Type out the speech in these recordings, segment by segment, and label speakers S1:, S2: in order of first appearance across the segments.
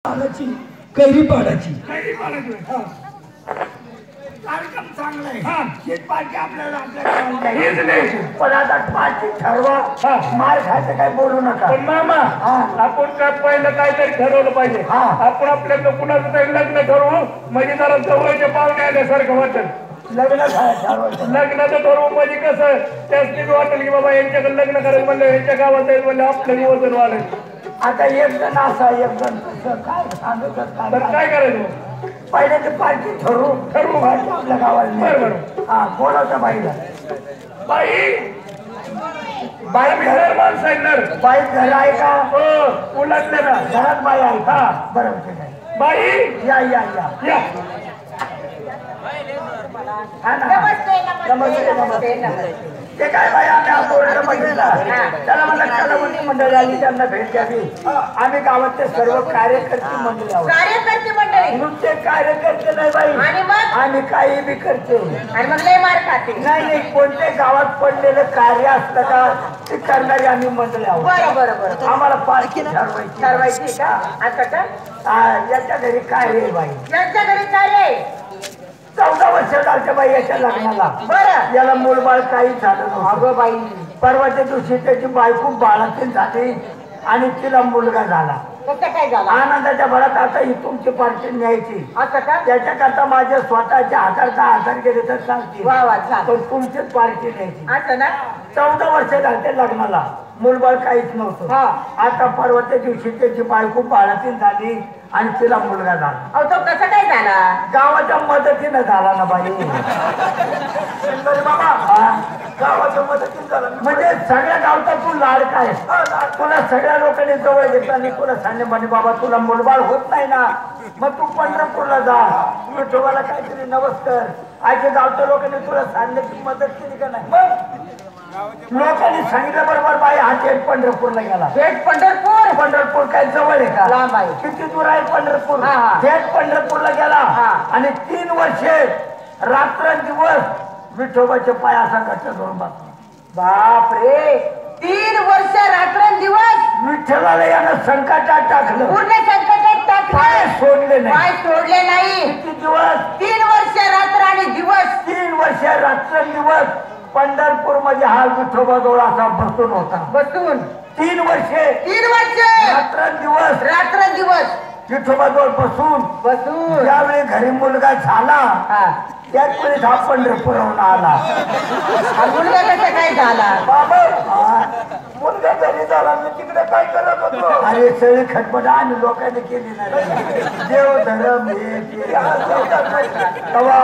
S1: पाडाची कैरी पाडाची
S2: कार्यक्रम चांगला आहे.
S1: शेत पार्टी आपल्याला
S2: पण आता पार्टी ठरवा. मार खायचं काय बोलू नका.
S3: पण मामा आपण काय पहिलं काहीतरी ठरवलं पाहिजे. आपण आपल्याकडं कुणाचं तरी लग्न ठरवू म्हणजे जरा जवळचे पाहुणे आल्यासारखं वाटत. लग्नाचं ठरवू म्हणजे कसं त्याच वाटेल की बाबा यांच्याकडे लग्न करायचं म्हणलं यांच्या गावात जाईल म्हणलं आपलं वजन वाढेल.
S2: आता एक जण असा एक जण तसं काय सांगत
S3: तर काय करायचं
S2: पहिले ते पार्टी ठरवू पार्टी आपल्या गावाला.
S3: बरोबर.
S2: हा बोलावता बाईला.
S3: बाई बाई घर माणसं आहे नर.
S2: बाई घर आहे का?
S3: हो उलटले ना
S2: घरात बाई आहे का? बरोबर ठीक आहे.
S3: बाई
S2: या या या
S3: या
S2: हा ना.
S4: नमस्ते
S2: नमस्ते
S4: नमस्ते
S2: नमस्ते. ते काय बाई आम्ही आंबोरीला बघितला. त्याला मला कलावंती मंडळी आली त्यांना भेट द्यावी. आम्ही गावातले सर्व कार्यकर्ते मंडळी आहोत.
S4: कार्यकर्ते मंडळी
S2: नुसते कार्यकर्ते नाही बाई
S4: आणि मग
S2: आम्ही काही बी करते.
S4: आणि मग लय मार खाते.
S2: नाही कोणत्या गावात पडलेलं कार्य असतं का ते करणारी आम्ही मंडळी आहोत.
S4: बरं बरं बरं
S2: आम्हाला पार्टी ठरवायची.
S4: ठरवायची का? आता का
S2: याच्या घरी काय रे बाई?
S4: यांच्या घरी काय आहे?
S2: 14 वर्ष झालच्या बाई याच्या लग्नाला.
S4: बरं
S2: याला मूलबाळ काही झालं नव्हतं.
S4: अगं बाई
S2: परवाच्या दिवशी त्याची बायको बाळातीन झाली आणि तिला मुलगा झाला.
S4: कसं काय झालं?
S2: आनंदाच्या भरात आता ही तुमची पार्टी न्यायची.
S4: असं का?
S2: त्याच्याकरता माझ्या स्वतःच्या हाताचा आधार गेले तर सांगतील.
S4: वा वा छान.
S2: पण तुमचीच पार्टी न्यायची.
S4: असं ना?
S2: 14 वर्ष झाले लग्नाला मूलबाळ काहीच नव्हतं. आता परवाच्या दिवशी त्याची बायको बाळातीन झाली आणि तिला मुलगा झाला.
S4: अहो तो कसं काय झाला?
S2: गावाच्या मदतीनं झाला ना बाई. गावाच्या मदतीनं झाला म्हणजे सगळ्या गावचा तू लाडका आहे. तुला सगळ्या लोकांनी जवळ घेतला आणि तुला सांगणे म्हणे बाबा तुला मुलबाळ होत नाही ना मग तू पंढरपूरला जा विठोबाला काहीतरी नमस्कार. आजच्या गावच्या लोकांनी तुला सांगण्याची मदत केली का नाही? मग लोकांनी सांगितलं बरोबर बाई हा थेट पंढरपूरला गेला.
S4: थेट पंढरपूर?
S2: पंढरपूर काय जवळ आहे का?
S4: लांब आहे.
S2: किती दूर आहे पंढरपूर?
S4: हा.
S2: थेट पंढरपूरला गेला आणि 3 वर्षे रात्रंदिवस विठोबाच्या पायाचा घट्ट धरून बसला.
S4: बाप रे 3 वर्ष रात्रंदिवस
S2: विठ्ठलाला यानं संकटात टाकलं.
S4: पूर्ण संकटात
S2: पाय
S4: टाकलं.
S2: सोडले नाही.
S4: पाय सोडले नाही.
S2: किती दिवस?
S4: 3 वर्ष रात्र आणि दिवस.
S2: 3 वर्ष रात्रंदिवस पंढरपूर मध्ये हा विठोबा जवळ असा बसून होता.
S4: बसून
S2: 3 वर्षे
S4: 3 वर्ष
S2: रात्रंदिवस
S4: रात्रंदिवस
S2: विठोबाजवळ बसून
S4: बसून
S2: ज्यावेळी घरी मुलगा झाला त्याच वेळेस हा पंढरपूरहून आला.
S4: हा मुलगा कसा काय झाला?
S2: बाबा मुलगा घरी झाला मी तिकडे काय करत होतो? अरे सगळी खटपट आणि लोकांनी केली नाही. देव धर्म हे तेव्हा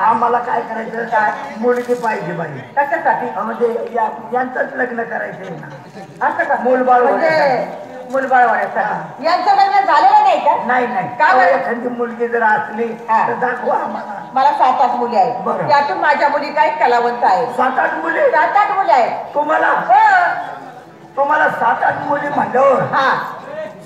S2: आम्हाला काय करायचं? काय मुलगी पाहिजे बाई.
S4: कशासाठी?
S2: म्हणजे यांचंच लग्न करायचंय ना.
S4: असं का?
S2: मूलबाळ
S4: म्हणजे मुलबाळ वाढायचं. यांचं लग्न झालेलं नाही का?
S2: नाही
S4: का बरं?
S2: एखादी मुलगी जर असली तर दाखवा आम्हाला.
S4: मला 7-8 मुली आहेत.
S2: बरं.
S4: त्यातून माझ्या मुली काय कलावंत आहेत.
S2: 7-8 मुली?
S4: 7-8 मुली आहेत.
S2: तुम्हाला 7-8 मुली म्हणल्यावर
S4: हा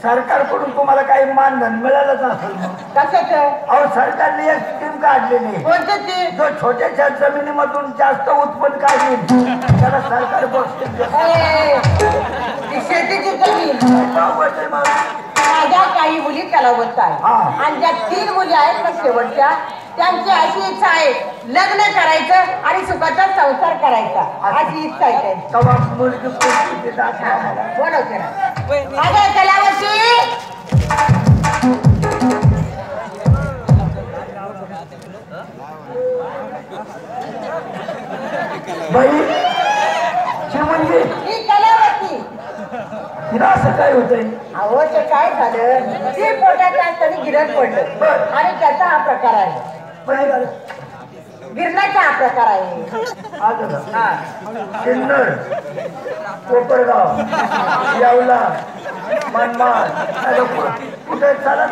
S2: सरकारकडून तुम्हाला काही मानधन मिळालंच असेल मग.
S4: कशाचं?
S2: अहो सरकारने एक स्कीम काढलेली.
S4: कोणती ती?
S2: जो छोट्याशा जमिनीमधून जास्त उत्पन्न काढेल त्याला सरकार बक्षीस देतं.
S4: ती शेतीची जमीन. माझ्या काही मुली कलावंत आहेत आणि ज्या 3 मुली आहेत ना शेवटच्या त्यांची अशी इच्छा आहे लग्न करायचं आणि सुखाचा संसार करायचा अशी इच्छा आहे त्यांची.
S2: तेव्हा मुलगी पुढची
S4: बोलवते ना. अगं कलावती
S2: बाई चिमणजी
S4: ही कलावती.
S2: हिला असं काय होतंय?
S4: अहो ते काय झालं ती पोटात असताना गिरण पडलं आणि त्याचा हा प्रकार आहे. गिरणाचा हा प्रकार आहे.
S2: सिन्नर कोपरगाव येवला मनमाड कुठे चालत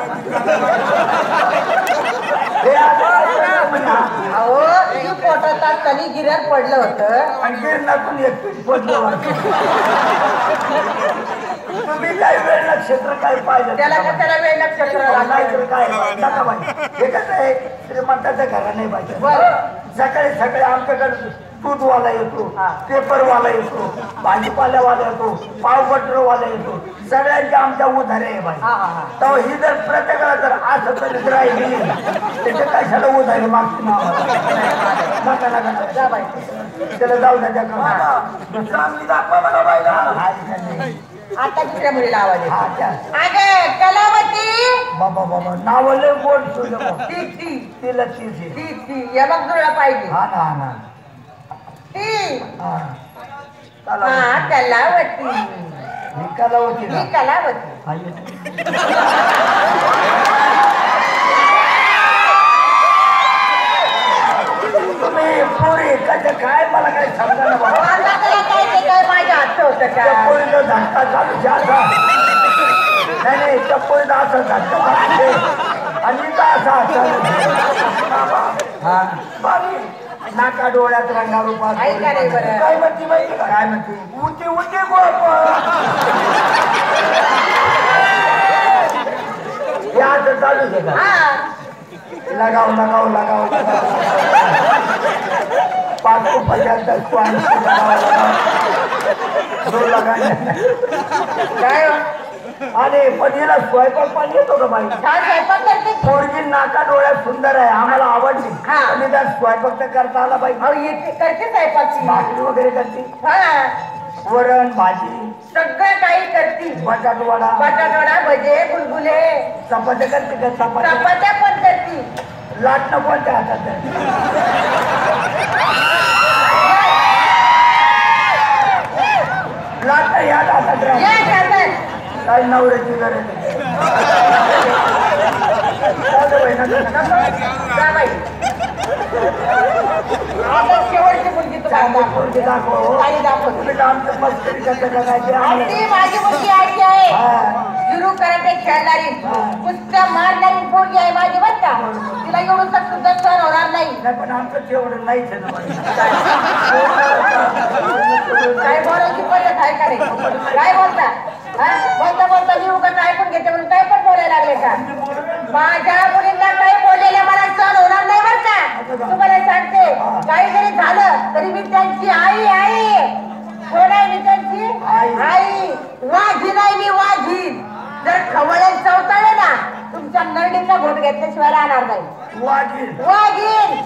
S4: अहो ती पोटात असताना गिरण पडलं होतं
S2: आणि गिरणातून एक पीठ पडलं. तुम्ही काय वेळ नक्षत्र काय पाहिजे?
S4: त्याला कशाला वेळ नक्षत्र
S2: नाही काय नका बाई. हे कसं आहे श्रीमंताचं घर नाही पाहिजे. सकाळी सकाळी आमच्याकडे दूधवाला येतो,
S4: हा.
S2: पेपरवाला येतो, भाजीपाल्यावाला येतो, पावबटरवाला येतो, सगळ्यांच्या आमच्या उधारे आहे बाई.
S4: हा, हा, हा.
S2: तर ही जर प्रत्येकाला जर असं तरी राहिली त्याच्या कशाला उधारी मागते ना नका नका
S4: जा बाई.
S2: त्याला जाऊ द्या चांगली दाखवा मला बाईला.
S4: आता दुसऱ्या मुलीला आवाज येतो.
S2: हा त्या
S4: अगं कलावती
S2: बाबा बाबा नाव लय गोड तुझं
S4: ती
S2: तिला तिची
S4: या मग जुळला पाहिजे
S2: हा ना हा ना
S4: ती
S2: हा
S4: हा
S2: कलावती
S4: कलावती
S2: ही कलावती ना
S4: ही कलावती
S2: हा येते. तुम्ही पोरी कसं काय मला काही समजा ना बाबा
S4: आता त्याला काय ते काय माझ्या हातचं होतं
S2: त्या
S4: का
S2: पोरीचा धक्का चालू असा नाही नाही त्या पोरीचा असा धक्का चालू आणि का असा हा बाकी नाका डोळ्यात रंगारूपात
S4: ऐका रे बरं.
S2: काय म्हणते माहिती का काय म्हणते उठी उठी या असं चालू आहे का
S4: हा
S2: लगाव लगाव लगाव लगाव 5 को 50 10 को 80
S4: काय हो?
S2: आणि पण हिला स्वयंपाक पण येतो का बाई
S4: छान स्वयंपाक करते
S2: पोरगी नाका डोळ्यात सुंदर आहे आम्हाला आवडली
S4: हा.
S2: आणि त्या स्वयंपाक तर करता आला बाई
S4: अहो येते करते स्वयंपाकची
S2: भाकरी वगैरे करते
S4: हा
S2: वरण भाजी
S4: सगळं काही करते
S2: बटाट वडा
S4: बटाटवडा भजे गुलगुले
S2: चपात्या करते का चपात्या
S4: चपात्या पण करते
S2: लाटणं कोणत्या हातात आहे? लाटणं या हातात
S4: या
S2: राहते.
S4: खातात
S2: काही नवऱ्याची गरज नाही. चालतं बाई, नका.
S4: जा बाई आता शेवटची मुलगी तुम्हाला
S2: चांगली
S4: दाखव
S2: पोरगी दाखव, हो.
S4: काही दाखव
S2: तुम्ही तर आमचं मस्करी करता का काय ते
S4: आणि
S2: आम्हाला-
S4: ती माझी मुलगी आजी आहे
S2: हा.
S4: जुरू कराटे खेळणारी कुस्त्या मारणारी पोरगी आहे माझी बरं का तिला एवढं सुद्धा सण होणार नाही
S2: नाही पण आमचं तेवढं नाहीच आहे ना बाई.
S4: काय बोलायची पद्धत आहे का नाही काय बोलता हा? बोलता बोलता मी उगाच ऐकून घेते म्हणून काय पण बोलायला लागले का माझ्या मुलींना काही बोललेल्या मला सण होणार नाही बरं का तुम्हाला सांगते काही जरी झालं तरी मी त्यांची आई आई कोण आहे मी त्यांची आई वाघी नाही मी वाघी जर खवळे चवताळे ना तुमच्या नरडीचा घोट घेतल्याशिवाय राहणार नाही
S2: वाजीन
S4: वाघीन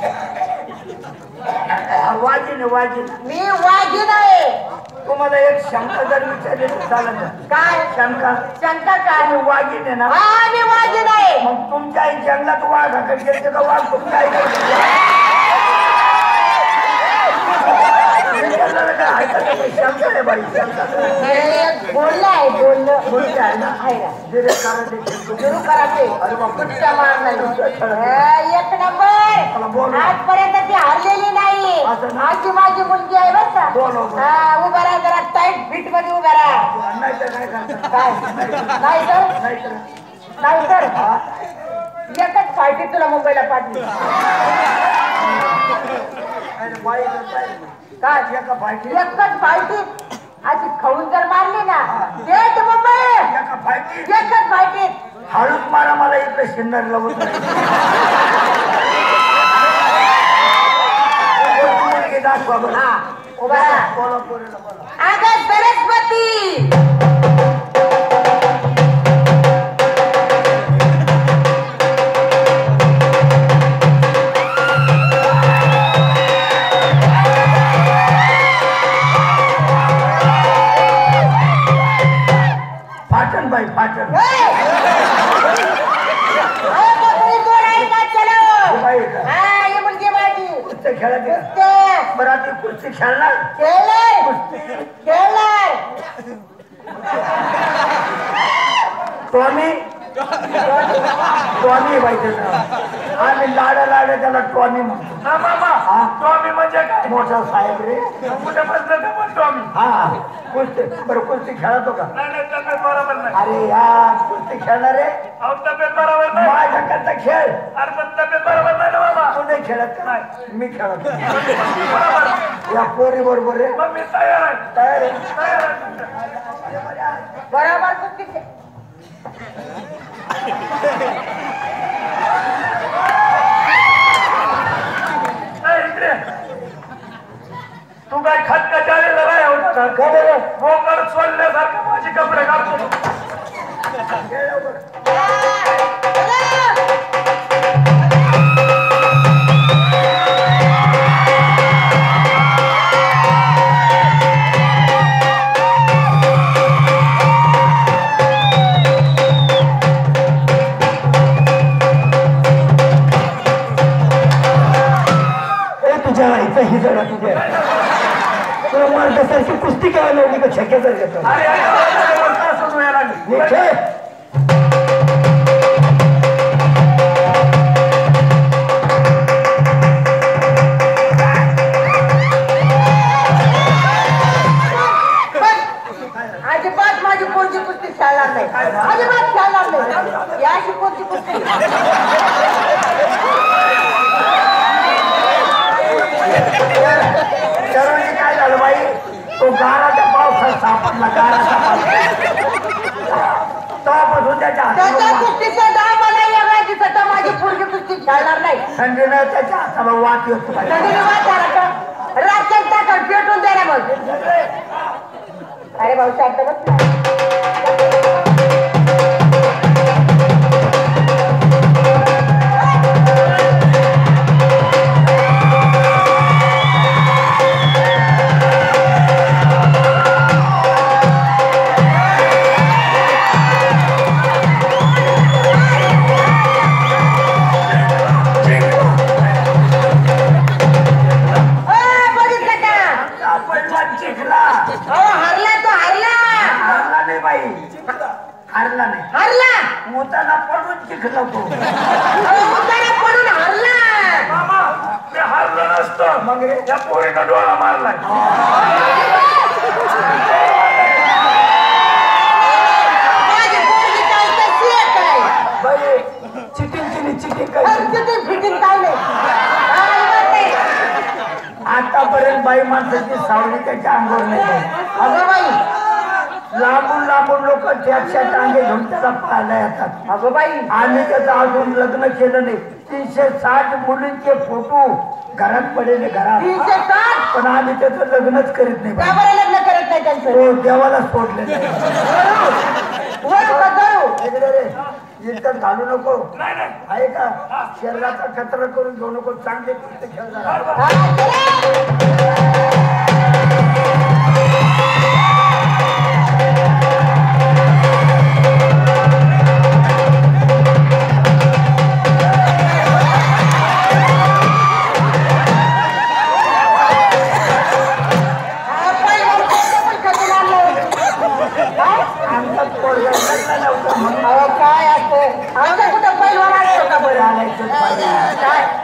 S2: वाजीन वाजीन
S4: मी वाघीन आहे
S2: तुम्हाला एक शंका जर विचारली तर चालत नाही.
S4: काय
S2: शंका
S4: शंका काय
S2: तुम्ही वाघीन आहे ना
S4: हा मी वाघीन आहे
S2: मग तुमच्या आई जंगलात वाघाकडे गेले का वाघ तुमच्या आई शंका आहे बाई शंका
S4: हे बोलणं आहे बोलणं
S2: बोलते आहे ना
S4: आहे ना
S2: धीरे करायचे
S4: सुरू करायचे
S2: अरे बापरे.
S4: कुठच्या मार नाही एक नंबर
S2: बोल.
S4: आजपर्यंत ती हारलेली नाही
S2: असं ना?
S4: आजची माझी मुलगी आहे बरं
S2: बोल,
S4: का
S2: बोल.
S4: हा उभा राहा जरा टाईट फिट मध्ये उभा राहा
S2: नाही तर काय करता
S4: काय नाही तर
S2: नाही तर
S4: नाही तर एकच फायटी तुला मुंबईला पाठली
S2: अरे बाई
S4: काय
S2: एका फायटी
S4: एकच फायटी अशी खाऊन जर मारली ना देत मुंबई
S2: एका फायटी
S4: एकच फायटीत
S2: हळूच मारा मला इकडे शिन्नर लवत दाखवा बरं
S4: हा उभा राहा
S2: बोला पोरीला बोला
S4: अगं सरस्वती
S2: फाटन बाई फाटन बाई का?
S4: हा ही मुलगी माझी
S2: कुस्ती खेळायची का?
S4: ते
S2: बरं आता ती कुस्ती खेळणार
S4: खेळणार खेळणार
S2: टॉमी टॉमी बाई त्याचं आम्ही लाडा लाडा त्याला टॉमी म्हणतो
S3: हा मामा
S2: हा
S3: टॉमी म्हणजे काय
S2: मोठा साहेब रे
S3: कुठे बसलं तर पण टॉमी
S2: हा कुस्ती बरं कुस्ती खेळतो का
S3: नाही नाही तब्येत बरोबर नाही
S2: अरे यार कुस्ती खेळणार रे
S3: अहो तब्येत बरोबर नाही
S2: माझ्याकडचा खेळ
S3: अरे पण तब्येत बरोबर नाही ना मामा
S2: तू नाही खेळत का मी खेळत
S3: बरोबर
S2: या पोरी बरोबर रे
S3: मग मी तयार आहे
S2: तयार आहे
S3: तयार आहे
S4: बरोबर कुस्ती खेळ.
S3: ए, इकडे काय खटका झालेला नाही होता का मोकळ सोडल्यासारखं माझे कपडे काढतो
S2: ही जरा तुझ्या तुला माणसासारखी कुस्ती करायला लावली का छक्याचा घेतो
S4: अजिबात माझी पोरची कुस्ती खेळणार नाही अजिबात खेळणार नाही याची पोरची कुस्ती
S2: काय झालं बाई तो गाराच्या पावसात सापडला गाराचा तेव्हापासून त्याच्या
S4: कुस्तीचा डाव मला वेगळा दिसत माझी पोरची कुस्ती खेळणार नाही
S2: थंडीनं त्याच्या हाताला वाट येतो
S4: थंडीने वाट रात्री टाकून पेटून द्या मग अरे भाऊ शांत बस
S3: मग त्या पोरीनं डोळा मारलाय
S2: आतापर्यंत बाई माणसाची सावली त्याच्या अंगावर नाही अगं बाई लांबून लांबून लोक त्याच्या टांगे घेऊन त्याला पाहायला येतात अगं बाई आम्ही त्याचं अजून लग्न केलं नाही 360 मुलींचे फोटो घरात पडलेले घरात 360 पण आम्ही त्याचं लग्नच करीत नाही
S4: लग्न करत नाही त्यांचं
S2: हो देवाला सोडले इतकं घालू नको आहे का शरीराचा कचरा करून घेऊ नको चांगले खेळ
S4: काय असतं आमच्या कुठं पैलवान असतो का बरं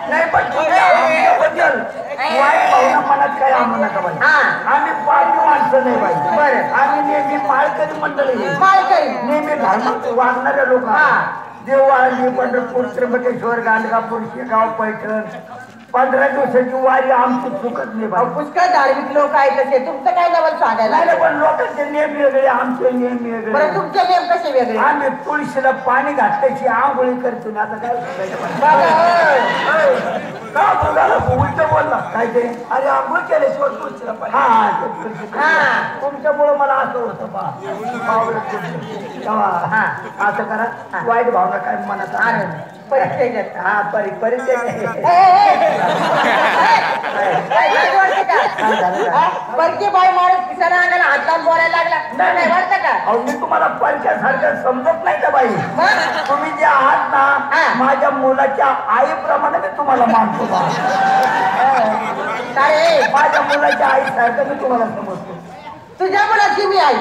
S2: नाही पण बद्दल वाईट भावना मनात काय आणू नका बाई आम्ही पाळी माणसं नाही बाई बरं आम्ही नेहमी माळकरी मंडळी
S4: माळकरी
S2: नेहमी धर्मात वागणारे लोक देवळी पंढरपूर त्र्यंबकेश्वर गाणगापूर शेगाव पैठण 15 दिवसाची वारी आमची चुकत नाही बाई
S4: पुष्कळ धार्मिक लोक आहेत तसे तुमचं काय लेवल सांगायला
S2: नाही पण लोकांचे नियम वेगळे आमचे नियम वेगळे
S4: बरं तुमचे नियम कसे वेगळे
S2: आम्ही तुळशीला पाणी घातल्याची आंघोळी करतो ना आता काय का बघायला उलट बोलला काय ते अरे आंघोळ केल्याशिवाय तुळशीला पाणी तुमच्यामुळं मला असं होतं बा असं करा वाईट भावना काय मनात
S4: परिचय
S2: हा परिचय
S4: परकी बाई माणूस किसाना अंगाला हात लावून बोलायला लागला नाही वाटतं का
S2: अहो मी तुम्हाला परक्यासारखं समजत नाही का बाई तुम्ही जे आहात ना माझ्या मुलाच्या आईप्रमाणे मी तुम्हाला मानतो बा माझ्या मुलाच्या आईसारखं मी तुम्हाला समजतो
S4: तुझ्या मुलाची मी आई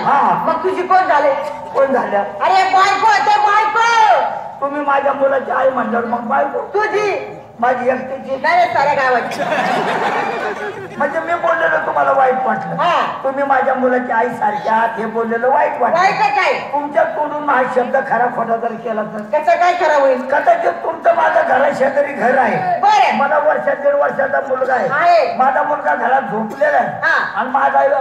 S4: मग तुझी कोण झाले
S2: कोण झाल्या
S4: अरे बायको ते बायको
S2: तुम्ही माझ्या मुलाची आई म्हणल्यावर मग बायको
S4: तुझी
S2: माझी एकटीची
S4: नाही साऱ्या गावाची
S2: म्हणजे मी बोललेलं तुम्हाला वाईट वाटलं तुम्ही माझ्या मुलाची आई सारख्या हे बोललेलं वाईट वाटलं
S4: काय
S2: तुमच्या तोडून हा शब्द खरा खोटा जर केला तर
S4: कसं काय खरं होईल
S2: कदाचित तुमचं माझं घरा शेजारी घर आहे
S4: बरं
S2: मला वर्षात 1.5 वर्षाचा मुलगा आहे माझा मुलगा घरात झोपलेला आहे आणि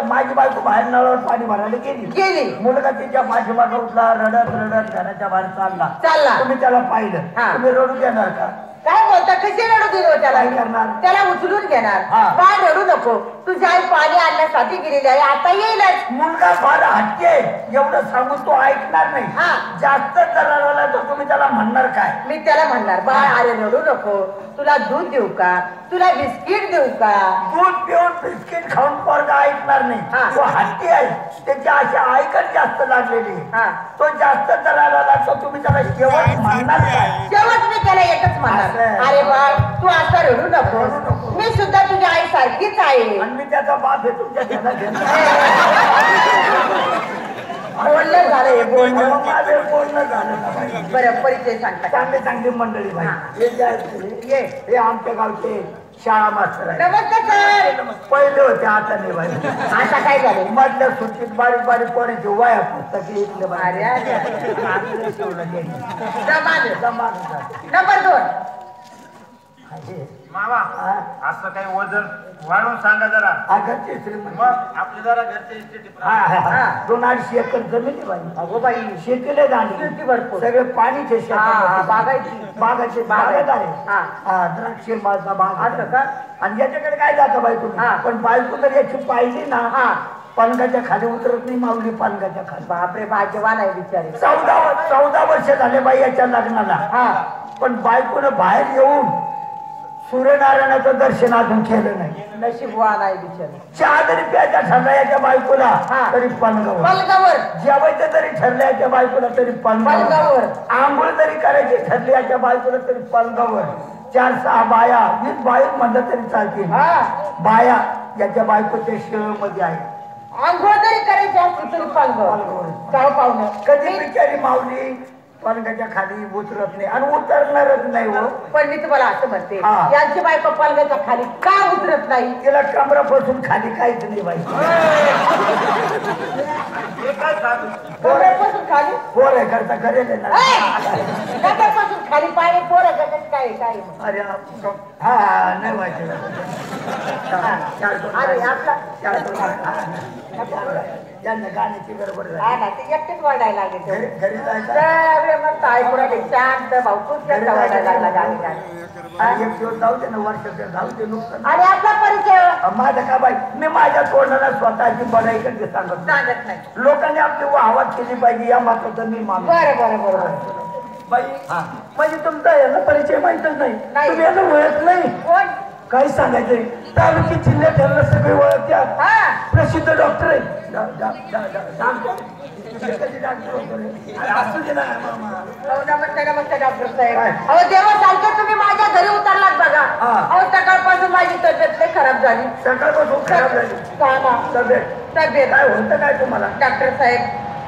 S2: माझी बायको बाहेर नळावर पाणी भरायला गेली मुलगा तिच्या पाठीमागे उठला रडत रडत घराच्या बाहेर चालला तुम्ही त्याला पाहिलं तुम्ही रडू देणार का
S4: काय बोलता कशी रडू दिलो त्याला
S2: काय करणार?
S4: त्याला उचलून घेणार
S2: हा.
S4: बाळ रडू नको तुझी आई पाणी आणण्यासाठी गेलेली आहे आता येईलच
S2: मुलगा फार हट्टी आहे एवढं सांगून तो ऐकणार नाही
S4: हा.
S2: जास्त जरा तर तुम्ही त्याला म्हणणार काय
S4: मी त्याला म्हणणार बाळ अरे रडू नको तुला दूध देऊ का तुला बिस्किट देऊ का
S2: दूध पिऊन बिस्किट खाऊन पोरगा ऐकणार
S4: हा.
S2: नाही तो हट्टी आहे त्याची अशी ऐकत जास्त लागलेली
S4: हा.
S2: तो जास्त जरा तर तुम्ही त्याला शेवट म्हणणार काय
S4: शेवट मी त्याला एकच म्हणणार
S2: असं.
S4: अरे बाळ तू आता रडू
S2: रडू
S4: नको
S2: नको.
S4: मी सुद्धा तुझ्या आई सारखीच आहे
S2: आणि मी त्याचा बाप आहे तुमच्या घरात घेणार
S4: बोलणं झालं हे बोलणं
S2: माझं बोलणं झालं ना बाई.
S4: बरं परिचय सांगता का?
S2: चांगली चांगली मंडळी भाई
S4: हा.
S2: हे जे आहेत
S4: ये.
S2: हे आमच्या गावचे शाळा मास्तर आहे
S4: नमस्ते सर
S2: पहिले होते आता नाही बाई
S4: आता काय झालं
S2: मधल्या सुट्टीत बारीक बारीक पोरांची वया पुस्तके इथले बाई.
S4: अरे अरे, अरे.
S2: आम्ही शिवलं ते.
S4: जमाल.
S2: जमानं झालं.
S4: नंबर 2
S2: हे.
S3: मामा
S2: हा.
S3: असं काही वजन वाढवून सांगा जरा
S2: हा, घरचे श्रीमंत.
S3: मग आपली जरा घरचे इस्टेट
S2: हा, हा, हा.
S4: हा.
S2: 200 एकर जमीन आहे बाई
S4: अगो बाई
S2: शेतीले दांडी
S4: शेती भरपूर.
S2: सगळे पाणीचे
S4: हा, हा,
S2: शेत
S4: बागायती.
S2: बागाचे
S4: बागायत.
S2: बागत आहे
S4: हा.
S2: हा, द्राक्ष माझा बाग
S4: असं का?
S2: आणि याच्याकडे काय जातं बाई तुम्ही
S4: हा.
S2: पण बायको तर याची पाहिली ना
S4: हा.
S2: पलंगाच्या खाली उतरत नाही माऊली पलंगाच्या खाली
S4: बापरे भाग्यवान आहे बिचारे
S2: 14 वर्ष झाले बाई याच्या लग्नाला
S4: हा
S2: पण बायकोनं बाहेर येऊन सूर्यनारायणाचं दर्शन अजून केलं नाही
S4: नशीबवान आहे बिचारे
S2: 4 जरी प्यायचा ठरला याच्या बायकोला
S4: हा.
S2: तरी पलंगावर
S4: पलगावर
S2: जेवायचं तरी ठरलं याच्या बायकोला तरी पलंगावर
S4: पलंगावर.
S2: आंघोळ जरी करायची ठरली याच्या बायकोला तरी पलंगावर 4-6 बाया 20 बाई म्हणलं तरी चालतील
S4: हा
S2: बाया याच्या बायकोच्या मध्ये आहे
S4: आंघोळ जरी करायची असली तरी पलगावर गाव पाहुणं
S2: कधी बिचारी माऊली पलंगाच्या खाली उतरत नाही आणि उतरणारच नाही हो
S4: पण मी तुम्हाला असं म्हणते
S2: हा.
S4: यांची बायको पलगाच्या खाली का उतरत नाही
S2: तिला कमरापासून खाली काहीच नाही बाई
S4: कमरेपासून खाली
S2: पोर आहे करता करेल आहे ना
S4: कमरेपासून खाली पाणी पोरं का काय काय
S2: अरे हा नाही व्हायचं
S4: अरे आपला
S2: यांना गाण्याची गडबड झाली.
S4: हा ना ते एकटेच वाढायला लागले
S2: घरी
S4: तेवढे.
S2: घरी जायचं
S4: सगळे मस्त ऐकून आले. शांत भाऊ खूप जास्त वाढायला लागला गाणी गाणी
S2: आणि एक दिवस जाऊ दे ना वर्षाचं जाऊ दे नुकसान
S4: आणि आपला परिचय
S2: माझं का बाई मी माझ्या तोंडाला स्वतःची बनाई करते सांगत नाही.
S4: सांगत नाही
S2: लोकांनी आपली वाहवात केली पाहिजे या मात्र मी मानतो
S4: बरं बरं बरोबर
S2: बाई म्हणजे तुमचा याला परिचय माहितच नाही
S4: नाही.
S2: तुम्ही याला ओळख नाही
S4: कोण
S2: काय सांगायचंय तालुकी जिल्ह्यात यांना सगळे ओळखतात
S4: हा
S2: प्रसिद्ध डॉक्टर आहे असू दे ना मामा.
S4: नमस्ते नमस्ते डॉक्टर साहेब
S2: काय?
S4: अहो देवा सारखे तुम्ही माझ्या घरी उतरलात बघा
S2: हा.
S4: अहो सकाळपासून माझी तब्येत लई खराब झाली
S2: सकाळपासून खराब झाली
S4: कामा
S2: तब्येत
S4: तब्येत
S2: काय होतं काय तुम्हाला
S4: डॉक्टर साहेब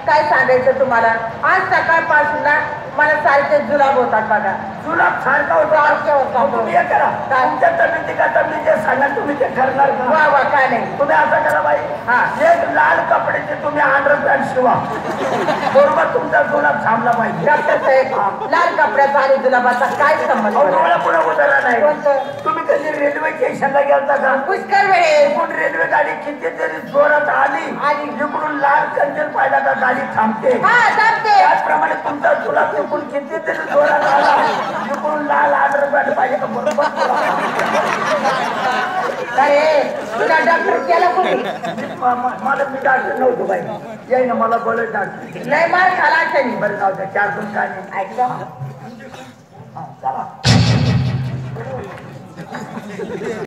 S4: काय सांगायचं तुम्हाला आज सकाळपासून ना मला सारखे जुलाब होतात बघा
S2: जुलाब सारखा होता
S4: सारखे होतात.
S2: मग तुम्ही हे करा
S4: काय?
S2: तुमच्या तब्येती का तुम्ही जे सांगा तुम्ही ते ठरणार का
S4: वा वा काय नाही
S2: तुम्ही असं करा बाई
S4: हा.
S2: एक लाल कपड्याचे तुम्ही अंडरपॅन्ट शिवा बरोबर तुमचा जुलाब थांबला पाहिजे
S4: डॉक्टर साहेब लाल कपड्याचा आणि जुलाबाचा काय संबंध बरं?
S2: तुम्हाला पुढे उतरला नाही
S4: कोणतं?
S2: तुम्ही कधी रेल्वे स्टेशनला गेलता का
S4: पुष्कळ वेळेस
S2: इकडून रेल्वे गाडी किती तरी जोरात आली
S4: आली.
S2: इकडून लाल कंजर पाहिला का गाडी थांबते
S4: हा थांबते
S2: त्याचप्रमाणे तुमचा जुलाब इकडून किती तरी जोरात आला इकडून लाल अंडरपॅन्ट पाहिजे का बरोबर
S4: अरे तुला डॉक्टर केला कोणी
S2: मला मी डॉक्टर नव्हतो बाई याय ना मला बोलत डॉक्टर
S4: लय मार खाला असेल
S2: बरं जाऊ द्या 4 काय नाही
S4: ऐकलं
S2: चला